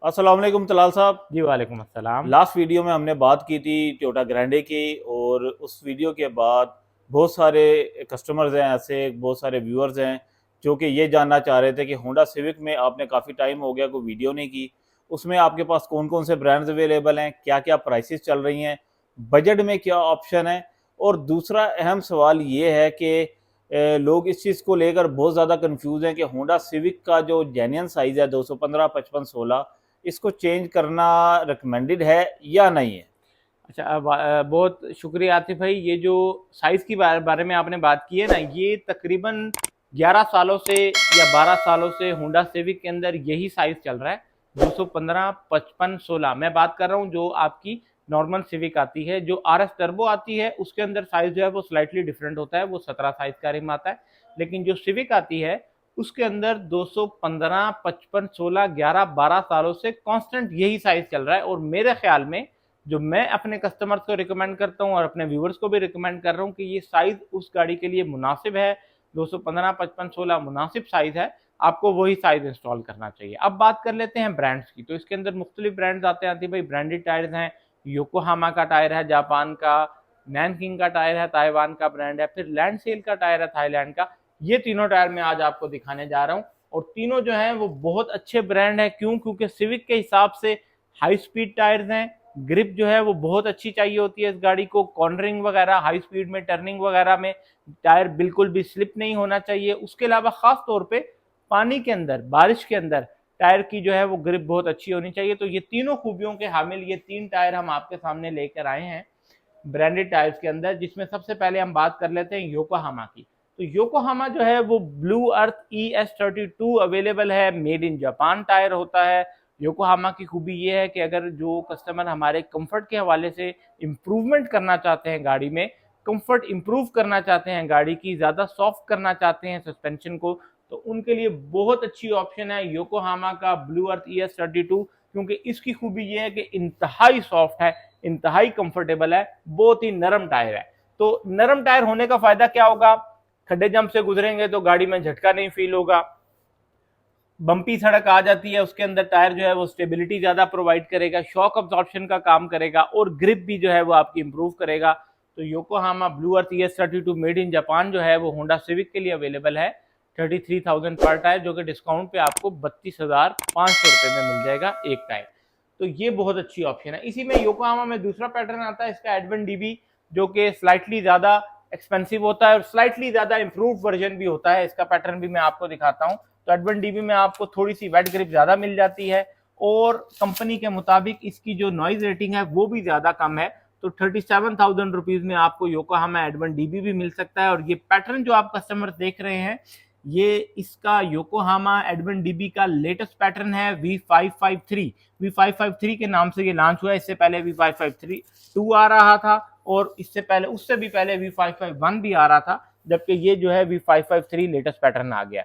अस्सलाम वालेकुम तलाल साहब। जी, वालेकुम अस्सलाम। लास्ट वीडियो में हमने बात की थी टोयोटा ग्रैंडे की, और उस वीडियो के बाद बहुत सारे कस्टमर्स हैं, ऐसे बहुत सारे व्यूअर्स हैं जो कि ये जानना चाह रहे थे कि होंडा सिविक में आपने काफ़ी टाइम हो गया कोई वीडियो नहीं की, उसमें आपके पास कौन कौन से ब्रांड्स अवेलेबल हैं, क्या क्या प्राइसेस चल रही हैं, बजट में क्या ऑप्शन है। और दूसरा अहम सवाल ये है कि लोग इस चीज़ को लेकर बहुत ज़्यादा कंफ्यूज हैं कि होंडा सिविक का जो जेन्युइन साइज़ है 215 55 16, इसको चेंज करना रिकमेंडेड है या नहीं है। अच्छा, बहुत शुक्रिया आतिफ भाई। ये जो साइज़ की बारे में आपने बात की है ना, ये तकरीबन 11 सालों से या 12 सालों से होंडा सिविक के अंदर यही साइज़ चल रहा है, 215 55 16। मैं बात कर रहा हूँ जो आपकी नॉर्मल सिविक आती है। जो आर एस टर्बो आती है उसके अंदर साइज़ जो है वो स्लाइटली डिफरेंट होता है, वो 17 साइज़ का रिम आता है। लेकिन जो सिविक आती है उसके अंदर 215 55 16 11 12 सालों से कांस्टेंट यही साइज़ चल रहा है। और मेरे ख्याल में जो मैं अपने कस्टमर्स को रिकमेंड करता हूँ और अपने व्यूवर्स को भी रिकमेंड कर रहा हूँ कि ये साइज़ उस गाड़ी के लिए मुनासिब है। 215 55 16 मुनासिब साइज़ है, आपको वही साइज़ इंस्टॉल करना चाहिए। अब बात कर लेते हैं ब्रांड्स की। तो इसके अंदर मुख्तलिफ ब्रांड्स आते हैं भाई। ब्रांडेड टायर्स हैं, योकोहामा का टायर है जापान का, नैनकिंग का टायर है ताइवान का ब्रांड है, फिर लैंडसेल का टायर है थाईलैंड का। ये तीनों टायर मैं आज आपको दिखाने जा रहा हूँ। और तीनों जो हैं वो बहुत अच्छे ब्रांड है। क्यों? क्योंकि सिविक के हिसाब से हाई स्पीड टायर्स हैं, ग्रिप जो है वो बहुत अच्छी चाहिए होती है इस गाड़ी को। कॉर्नरिंग वगैरह, हाई स्पीड में टर्निंग वगैरह में टायर बिल्कुल भी स्लिप नहीं होना चाहिए। उसके अलावा खास तौर पे पानी के अंदर, बारिश के अंदर टायर की जो है वो ग्रिप बहुत अच्छी होनी चाहिए। तो ये तीनों खूबियों के हामिल ये तीन टायर हम आपके सामने लेकर आए हैं ब्रांडेड टायर्स के अंदर, जिसमें सबसे पहले हम बात कर लेते हैं योकोहामा की। तो योकोहामा जो है वो ब्लू अर्थ ES32 अवेलेबल है, मेड इन जापान टायर होता है। योकोहामा की खूबी ये है कि अगर जो कस्टमर हमारे कंफर्ट के हवाले से इम्प्रूवमेंट करना चाहते हैं गाड़ी में, कंफर्ट इम्प्रूव करना चाहते हैं, गाड़ी की ज़्यादा सॉफ्ट करना चाहते हैं सस्पेंशन को, तो उनके लिए बहुत अच्छी ऑप्शन है योकोहामा का ब्लू अर्थ ES32। क्योंकि इसकी खूबी ये है कि इंतहाई सॉफ्ट है, इंतहाई कंफर्टेबल है, बहुत ही नरम टायर है। तो नरम टायर होने का फायदा क्या होगा? खड्डे जंप से गुजरेंगे तो गाड़ी में झटका नहीं फील होगा। बम्पी सड़क आ जाती है उसके अंदर टायर जो है वो स्टेबिलिटी ज्यादा प्रोवाइड करेगा, शॉक अब्जॉर्प्शन का काम करेगा, और ग्रिप भी जो है वो आपकी इंप्रूव करेगा। तो Yokohama blue earth ES32 made in Japan जो है वो होंडा सिविक के लिए अवेलेबल है 33,000 पर टायर, जो कि डिस्काउंट पे आपको 32,500 रुपये में मिल जाएगा एक टायर। तो ये बहुत अच्छी ऑप्शन है। इसी में योकोहामा में दूसरा पैटर्न आता है इसका एडवन डीबी, जो कि स्लाइटली ज्यादा एक्सपेंसिव होता है और स्लाइटली ज्यादा इंप्रूव वर्जन भी होता है। इसका पैटर्न भी मैं आपको दिखाता हूँ। तो एडवन डीबी में आपको थोड़ी सी वेट ग्रिप ज्यादा मिल जाती है, और कंपनी के मुताबिक इसकी जो नॉइज रेटिंग है वो भी ज्यादा कम है। तो 37,000 रुपीज में आपको योकोहामा एडवन डीबी भी मिल सकता है। और ये पैटर्न जो आप कस्टमर देख रहे हैं, ये इसका योकोहामा एडवन डीबी का लेटेस्ट पैटर्न है V553। V553 के नाम से ये लॉन्च हुआ है। इससे पहले V553 2 आ रहा था, और इससे पहले, उससे भी पहले V551 भी आ रहा था, जबकि ये जो है V553 लेटेस्ट पैटर्न आ गया।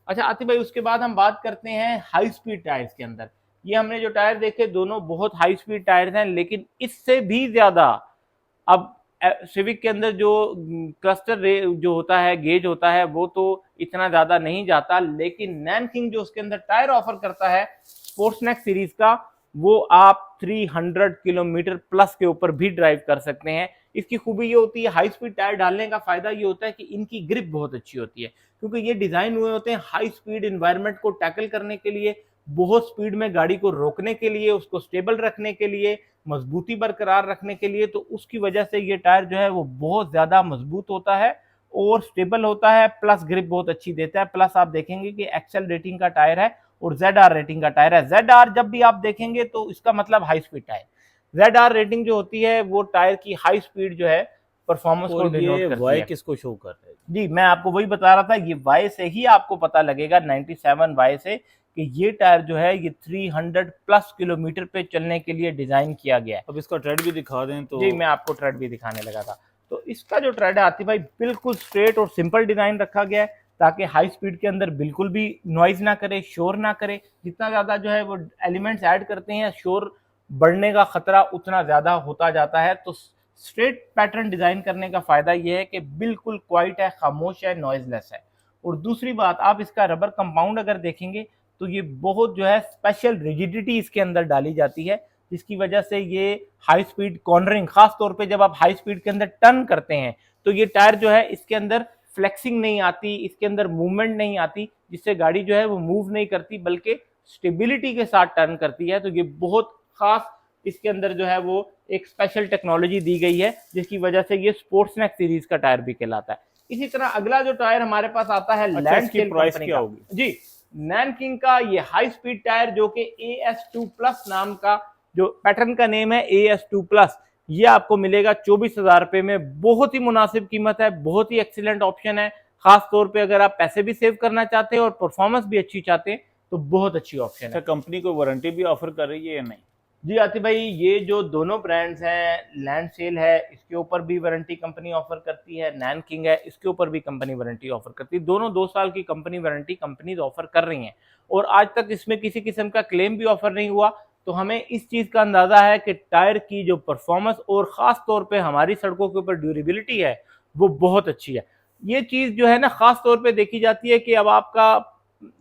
अच्छा आतिफ भाई, उसके बाद हम बात करते हैं हाई स्पीड टायर्स के अंदर। ये हमने जो टायर देखे दोनों बहुत हाई स्पीड टायर्स हैं, लेकिन इससे भी ज्यादा अब सिविक के अंदर जो क्लस्टर जो होता है, गेज होता है, वो तो इतना ज्यादा नहीं जाता। लेकिन नैन किंग जो उसके अंदर टायर ऑफर करता है स्पोर्ट्सनेक सीरीज का, वो आप 300 किलोमीटर प्लस के ऊपर भी ड्राइव कर सकते हैं। इसकी खूबी ये होती है, हाई स्पीड टायर डालने का फायदा ये होता है कि इनकी ग्रिप बहुत अच्छी होती है, क्योंकि ये डिजाइन हुए होते हैं हाई स्पीड इन्वायरमेंट को टैकल करने के लिए, बहुत स्पीड में गाड़ी को रोकने के लिए, उसको स्टेबल रखने के लिए, मजबूती बरकरार रखने के लिए। तो उसकी वजह से ये टायर जो है वो बहुत ज्यादा मजबूत होता है और स्टेबल होता है, प्लस ग्रिप बहुत अच्छी देता है। प्लस आप देखेंगे कि एक्सेल रेटिंग का टायर है और ZR रेटिंग का टायर है। ZR जब भी आप देखेंगे तो इसका मतलब high speed tyre. ZR rating जो होती है वो टायर की हाई स्पीड जो है परफॉर्मेंस को और डिनोट ये करती वाई है। किसको शो कर रहा है? जी, मैं आपको वही बता रहा था, ये वाई से ही आपको पता लगेगा, 97 वाई से, कि ये टायर जो है ये 300 प्लस किलोमीटर पे चलने के लिए डिजाइन किया गया है। अब इसका ट्रेड भी दिखा दें तो। जी, मैं आपको ट्रेड भी दिखाने लगा था। तो इसका जो ट्रेड है आतिफ भाई, बिल्कुल स्ट्रेट और सिंपल डिजाइन रखा गया है, ताकि हाई स्पीड के अंदर बिल्कुल भी नॉइज ना करे, शोर ना करे। जितना ज्यादा जो है वो एलिमेंट्स ऐड करते हैं, शोर बढ़ने का खतरा उतना ज्यादा होता जाता है। तो स्ट्रेट पैटर्न डिजाइन करने का फायदा यह है कि बिल्कुल क्वाइट है, खामोश है, नॉइजलेस है। और दूसरी बात, आप इसका रबर कंपाउंड अगर देखेंगे तो ये बहुत जो है स्पेशल रिजिडिटी इसके अंदर डाली जाती है, जिसकी वजह से ये हाई स्पीड कॉर्नरिंग, खास तौर पे जब आप हाई स्पीड के अंदर टर्न करते हैं तो ये टायर जो है इसके अंदर फ्लेक्सिंग नहीं आती, इसके अंदर मूवमेंट नहीं आती, जिससे गाड़ी जो है वो मूव नहीं करती बल्कि स्टेबिलिटी के साथ टर्न करती है। तो ये बहुत खास इसके अंदर जो है वो एक स्पेशल टेक्नोलॉजी दी गई है, जिसकी वजह से ये स्पोर्ट्सनेक सीरीज का टायर भी कहलाता है। इसी तरह अगला जो टायर हमारे पास आता है लैंडसेल कंपनी का, जी नैनकिंग का ये हाई स्पीड टायर जो कि AS2 प्लस नाम का जो पैटर्न का नेम है AS2 प्लस, ये आपको मिलेगा 24,000 रुपए में। बहुत ही मुनासिब कीमत है, बहुत ही एक्सीलेंट ऑप्शन है, खास तौर पे अगर आप पैसे भी सेव करना चाहते हैं और परफॉर्मेंस भी अच्छी चाहते हैं तो बहुत अच्छी ऑप्शन है। कंपनी को वारंटी भी ऑफर कर रही है या नहीं? जी आतिफ भाई, ये जो दोनों ब्रांड्स हैं, लैंडसेल है इसके ऊपर भी वारंटी कंपनी ऑफर करती है, नैनकिंग है इसके ऊपर भी कंपनी वारंटी ऑफर करती है। दोनों 2 साल की कंपनी वारंटी कंपनीज ऑफर कर रही हैं और आज तक इसमें किसी किस्म का क्लेम भी ऑफर नहीं हुआ। तो हमें इस चीज़ का अंदाज़ा है कि टायर की जो परफॉर्मेंस और ख़ास तौर पे हमारी सड़कों के ऊपर ड्यूरेबिलिटी है वो बहुत अच्छी है। ये चीज़ जो है ना ख़ास तौर पे देखी जाती है कि अब आपका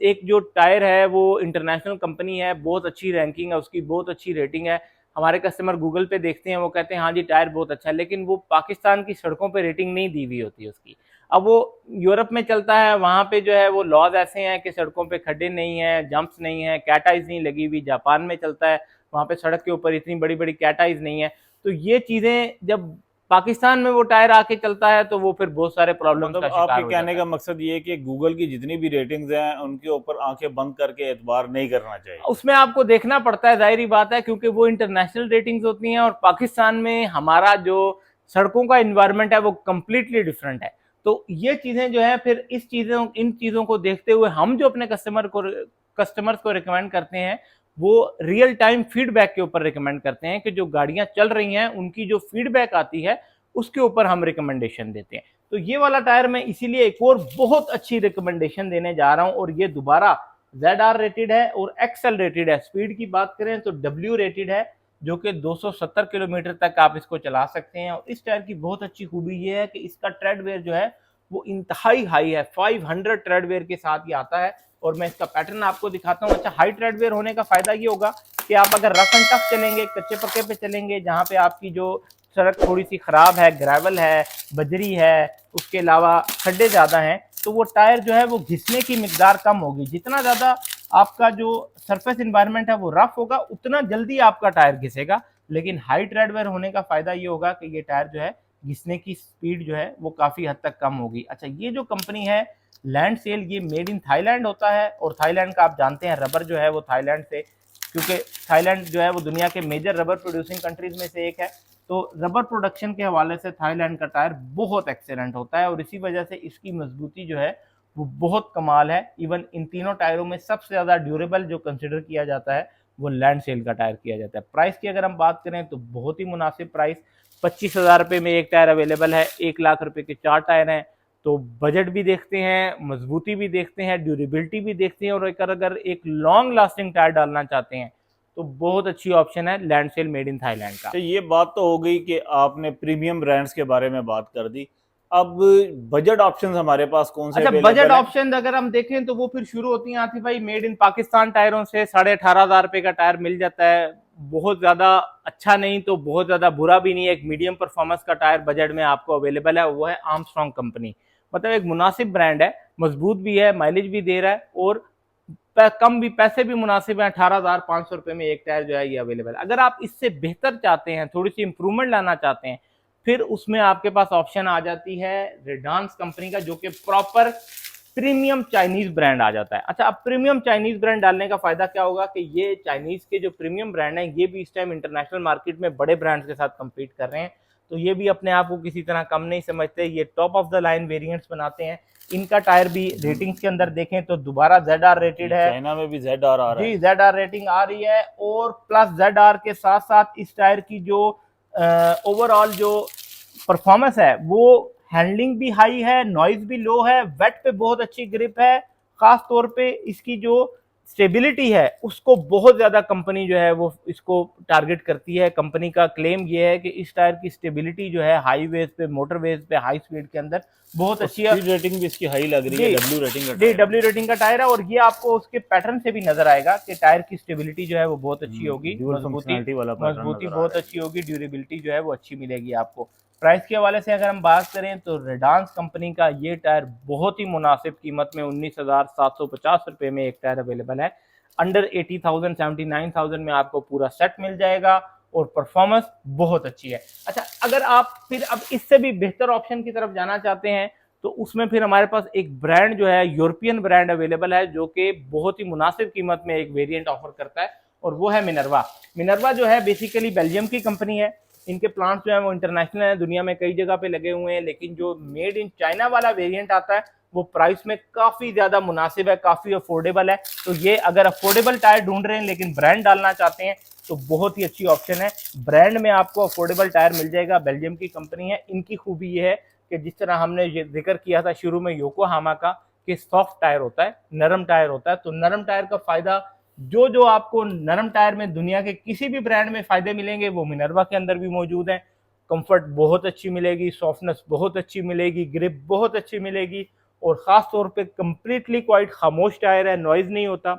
एक जो टायर है वो इंटरनेशनल कंपनी है, बहुत अच्छी रैंकिंग है उसकी, बहुत अच्छी रेटिंग है। हमारे कस्टमर गूगल पे देखते हैं, वो कहते हैं हाँ जी टायर बहुत अच्छा है, लेकिन वो पाकिस्तान की सड़कों पे रेटिंग नहीं दी हुई होती उसकी। अब वो यूरोप में चलता है, वहाँ पे जो है वो लॉज ऐसे हैं कि सड़कों पे खड्डे नहीं हैं, जंप्स नहीं है, कैटाइज नहीं लगी हुई। जापान में चलता है, वहाँ पे सड़क के ऊपर इतनी बड़ी बड़ी कैटाइज नहीं है। तो ये चीज़ें जब पाकिस्तान में वो टायर आके चलता है तो वो फिर बहुत सारे प्रॉब्लम्स का शिकार आपके हो कहने जाता का है। मकसद ये है कि गूगल की जितनी भी रेटिंग्स हैं उनके ऊपर आंखें बंद करके एतबार नहीं करना चाहिए। उसमें आपको देखना पड़ता है, जाहिर बात है, क्योंकि वो इंटरनेशनल रेटिंग्स होती हैं और पाकिस्तान में हमारा जो सड़कों का इन्वायरमेंट है वो कम्प्लीटली डिफरेंट है। तो ये चीज़ें जो है फिर इन चीज़ों को देखते हुए हम जो अपने कस्टमर्स को रिकमेंड करते हैं वो रियल टाइम फीडबैक के ऊपर रिकमेंड करते हैं कि जो गाड़ियां चल रही हैं उनकी जो फीडबैक आती है उसके ऊपर हम रिकमेंडेशन देते हैं। तो ये वाला टायर मैं इसीलिए एक और बहुत अच्छी रिकमेंडेशन देने जा रहा हूं, और ये दोबारा ZR रेटेड है और XL रेटेड है। स्पीड की बात करें तो W रेटेड है, जो कि 270 किलोमीटर तक आप इसको चला सकते हैं। और इस टायर की बहुत अच्छी खूबी ये है कि इसका ट्रेडवेयर जो है वो इंतहाई हाई है, 500 ट्रेडवेयर के साथ ये आता है। और मैं इसका पैटर्न आपको दिखाता हूँ। अच्छा, हाई ट्रेडवेयर होने का फायदा ये होगा कि आप अगर रफ एंड टफ चलेंगे, कच्चे पक्के पे चलेंगे, जहाँ पे आपकी जो सड़क थोड़ी सी खराब है, ग्रेवल है, बजरी है, उसके अलावा खड्डे ज़्यादा हैं, तो वो टायर जो है वो घिसने की मिकदार कम होगी। जितना ज़्यादा आपका जो सरफेस इन्वायरमेंट है वो रफ होगा उतना जल्दी आपका टायर घिसेगा। लेकिन हाई ट्रेडवेयर होने का फ़ायदा ये होगा कि ये टायर जो है घिसने की स्पीड जो है वो काफ़ी हद तक कम होगी। अच्छा, ये जो कंपनी है लैंडसेल, ये मेड इन थाईलैंड होता है। और थाईलैंड का आप जानते हैं रबर जो है वो थाईलैंड से, क्योंकि थाईलैंड जो है वो दुनिया के मेजर रबर प्रोड्यूसिंग कंट्रीज में से एक है, तो रबर प्रोडक्शन के हवाले से थाईलैंड का टायर बहुत एक्सेलेंट होता है और इसी वजह से इसकी मजबूती जो है वो बहुत कमाल है। इवन इन तीनों टायरों में सबसे ज़्यादा ड्यूरेबल जो कंसिडर किया जाता है वो लैंडसेल का टायर किया जाता है। प्राइस की अगर हम बात करें तो बहुत ही मुनासिब प्राइस, 25,000 रुपये में एक टायर अवेलेबल है, 1,00,000 रुपये के 4 टायर हैं। तो बजट भी देखते हैं, मजबूती भी देखते हैं, ड्यूरेबिलिटी भी देखते हैं, और अगर एक लॉन्ग लास्टिंग टायर डालना चाहते हैं तो बहुत अच्छी ऑप्शन है लैंडसेल मेड इन थाईलैंड का। तो ये बात तो हो गई कि आपने प्रीमियम ब्रांड्स के बारे में बात कर दी। अब बजट ऑप्शंस हमारे पास कौन से अच्छा, अवेलेबल बजट हैं? ऑप्शन अगर हम देखें तो वो फिर शुरू होती हैं आतिफ भाई मेड इन पाकिस्तान टायरों से। 18,500 रुपए का टायर मिल जाता है, बहुत ज्यादा अच्छा नहीं तो बहुत ज्यादा बुरा भी नहीं, एक मीडियम परफॉर्मेंस का टायर बजट में आपको अवेलेबल है। वो है आर्मस्ट्रांग कंपनी, मतलब एक मुनासिब ब्रांड है, मजबूत भी है, माइलेज भी दे रहा है और कम भी, पैसे भी मुनासिब हैं। 18,500 रुपए में एक टायर जो है ये अवेलेबल है। अगर आप इससे बेहतर चाहते हैं, थोड़ी सी इंप्रूवमेंट लाना चाहते हैं, फिर उसमें आपके पास ऑप्शन आ जाती है रेडांस कंपनी का, जो कि प्रॉपर प्रीमियम चाइनीज ब्रांड आ जाता है। अच्छा, अब प्रीमियम चाइनीज ब्रांड डालने का फायदा क्या होगा कि ये चाइनीज के जो प्रीमियम ब्रांड हैं ये भी इस टाइम इंटरनेशनल मार्केट में बड़े ब्रांड्स के साथ compete कर रहे हैं, तो ये भी अपने आप को किसी तरह कम नहीं समझते। ये top of the line variants बनाते हैं। इनका टायर भी रेटिंग्स के अंदर देखें तो दोबारा ZR रेटेड है, चाइना में भी ZR आ रहा जी है। ZR रेटिंग आ रही है। और प्लस ZR के साथ साथ इस टायर की जो ओवरऑल जो परफॉर्मेंस है वो हैंडलिंग भी हाई है, नॉइज भी लो है, वेट पे बहुत अच्छी ग्रिप है। खास तौर पे इसकी जो स्टेबिलिटी है उसको बहुत ज्यादा कंपनी जो है वो इसको टारगेट करती है। कंपनी का क्लेम ये है कि इस टायर की स्टेबिलिटी जो है हाईवेज पे, मोटरवेज पे, हाई स्पीड के अंदर बहुत अच्छी है। स्पीड रेटिंग भी इसकी हाई लग रही है, डब्ल्यू रेटिंग का जी टायर है। डब्ल्यू रेटिंग का टायर है, और ये आपको उसके पैटर्न से भी नजर आएगा कि टायर की स्टेबिलिटी जो है वो बहुत अच्छी होगी, ड्यूल मजबूती फंक्शनैलिटी वाला पैटर्न मजबूती नजर आ बहुत रहा है। अच्छी होगी, ड्यूरेबिलिटी जो है वो अच्छी मिलेगी आपको। प्राइस के हवाले से अगर हम बात करें तो रेडांस कंपनी का ये टायर बहुत ही मुनासिब कीमत में 19,750 रुपए में एक टायर अवेलेबल है। अंडर 80,000, 79,000 में आपको पूरा सेट मिल जाएगा और परफॉर्मेंस बहुत अच्छी है। अच्छा, अगर आप फिर अब इससे भी बेहतर ऑप्शन की तरफ जाना चाहते हैं तो उसमें फिर हमारे पास एक ब्रांड जो है, यूरोपियन ब्रांड अवेलेबल है, जो कि बहुत ही मुनासिब कीमत में एक वेरिएंट ऑफर करता है, और वो है मिनर्वा। मिनर्वा जो है बेसिकली बेल्जियम की कंपनी है। इनके प्लांट्स जो है वो इंटरनेशनल है, दुनिया में कई जगह पे लगे हुए हैं, लेकिन जो मेड इन चाइना वाला वेरिएंट आता है वो प्राइस में काफी ज्यादा मुनासिब है, काफी अफोर्डेबल है। तो ये अगर अफोर्डेबल टायर ढूंढ रहे हैं लेकिन ब्रांड डालना चाहते हैं तो बहुत ही अच्छी ऑप्शन है। ब्रांड में आपको अफोर्डेबल टायर मिल जाएगा, बेल्जियम की कंपनी है। इनकी खूबी ये है कि जिस तरह हमने ये जिक्र किया था शुरू में योकोहामा का कि सॉफ्ट टायर होता है, नरम टायर होता है, तो नरम टायर का फायदा जो जो आपको नरम टायर में दुनिया के किसी भी ब्रांड में फायदे मिलेंगे वो मिनर्वा के अंदर भी मौजूद है। कंफर्ट बहुत अच्छी मिलेगी, सॉफ्टनेस बहुत अच्छी मिलेगी, ग्रिप बहुत अच्छी मिलेगी, और खास तौर पे कंप्लीटली क्वाइट खामोश टायर है, नॉइज नहीं होता।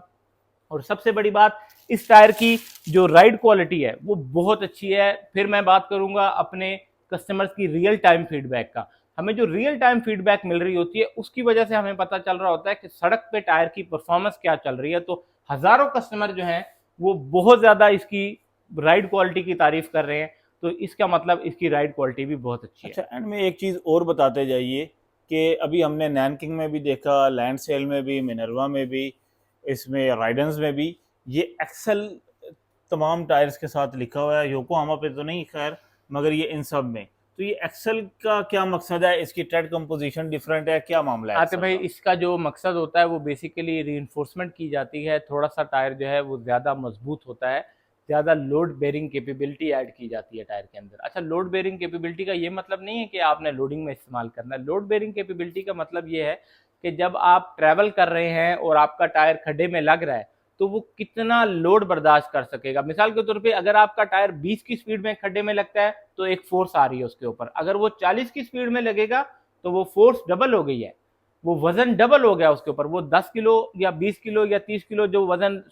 और सबसे बड़ी बात, इस टायर की जो राइड क्वालिटी है वो बहुत अच्छी है। फिर मैं बात करूंगा अपने कस्टमर्स की रियल टाइम फीडबैक का। हमें जो रियल टाइम फीडबैक मिल रही होती है उसकी वजह से हमें पता चल रहा होता है कि सड़क पे टायर की परफॉर्मेंस क्या चल रही है। तो हजारों कस्टमर जो हैं वो बहुत ज्यादा इसकी राइड क्वालिटी की तारीफ कर रहे हैं, तो इसका मतलब इसकी राइड क्वालिटी भी बहुत अच्छी है। अच्छा, एंड में एक चीज़ और बताते जाइए कि अभी हमने नैनकिंग में भी देखा, लैंड सेल में भी, मिनर्वा में भी, इसमें राइडेंस में भी ये एक्सेल तमाम टायर्स के साथ लिखा हुआ है। योकोहामा पे तो नहीं खैर, मगर ये इन सब में। तो ये एक्सेल का क्या मकसद है? इसकी ट्रेड कंपोजिशन डिफरेंट है, क्या मामला है आते एक्सेल भाई, का? इसका जो मकसद होता है वो बेसिकली रीइंफोर्समेंट की जाती है। थोड़ा सा टायर जो है वो ज़्यादा मजबूत होता है, ज़्यादा लोड बेरिंग कैपेबिलिटी ऐड की जाती है टायर के अंदर। अच्छा, लोड बेरिंग कैपेबिलिटी का ये मतलब नहीं है कि आपने लोडिंग में इस्तेमाल करना है। लोड बेरिंग कैपेबिलिटी का मतलब ये है कि जब आप ट्रैवल कर रहे हैं और आपका टायर खड्डे में लग रहा है तो वो कितना लोड बर्दाश्त कर सकेगा। मिसाल के तौर पे अगर आपका टायर 20 की स्पीड में खड्डे में लगता है तो एक फोर्स आ रही है उसके ऊपर, अगर वो 40 की स्पीड में लगेगा तो वो फोर्स डबल हो गई है, वो वजन डबल हो गया उसके ऊपर। वो 10 किलो या 20 किलो या 30 किलो जो वजन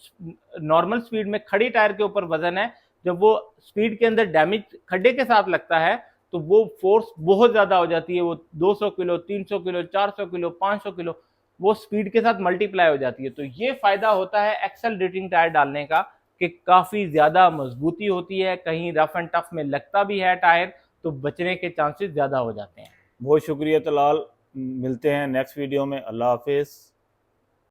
नॉर्मल स्पीड में खड़ी टायर के ऊपर वजन है, जब वो स्पीड के अंदर डैमेज खड्डे के साथ लगता है तो वो फोर्स बहुत ज्यादा हो जाती है। वो 200 किलो, 300 किलो, 400 किलो, 500 किलो वो स्पीड के साथ मल्टीप्लाई हो जाती है। तो ये फायदा होता है एक्सेल रेटिंग टायर डालने का कि काफी ज्यादा मजबूती होती है, कहीं रफ एंड टफ में लगता भी है टायर तो बचने के चांसेस ज्यादा हो जाते हैं। बहुत शुक्रिया तलाल, मिलते हैं नेक्स्ट वीडियो में। अल्लाह हाफिज़।